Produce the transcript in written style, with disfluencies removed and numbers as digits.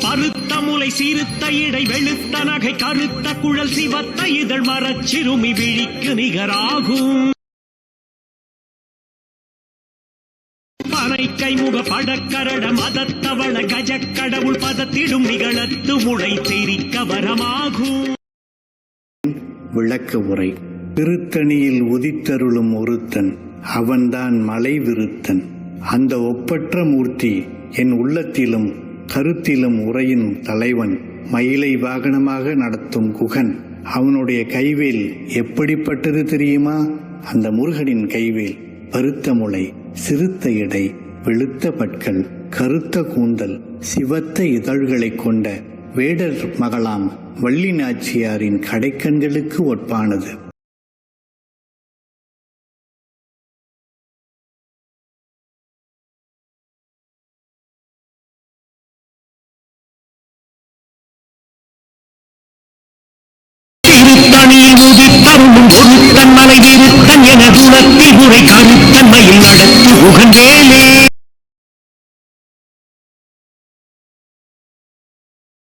பருத்த முலை சீருத்த இடை வெளுத்த நகை கருத்த குழல் சிவத்த இதழ் மரச்சிறுமி விழிக்கு நிகராகும் பனை கைமுக படக்கரட மதத்தவள கஜக்கடவுள் பதத்திடும் நிகழத்து முளை தெரிக்க வரமாகும். விளக்க உரை. திருத்தணியில் உதித்தருளும் ஒருத்தன், அவன்தான் மலை விருத்தன். அந்த ஒப்பற்ற மூர்த்தி என் உள்ளத்திலும் கருத்திலும் உரையின் தலைவன். மயிலை வாகனமாக நடத்தும் குகன். அவனுடைய கைவேல் எப்படிப்பட்டது தெரியுமா? அந்த முருகனின் கைவேல் பருத்த முளை, சிறுத்த இடை, வெளுத்த பற்கள், கருத்த கூந்தல், சிவத்த இதழ்களை கொண்ட வேடர் மகளாம் வள்ளி நாச்சியாரின் கடைக்கண்களுக்கு ஒப்பானது. திருத்தணியில் உதித்தருளும் ஒருத்தன் மலை விருத்தன் என குணத்தில் உரை கருத்தன்மையில் நடத்து உகந்தேலே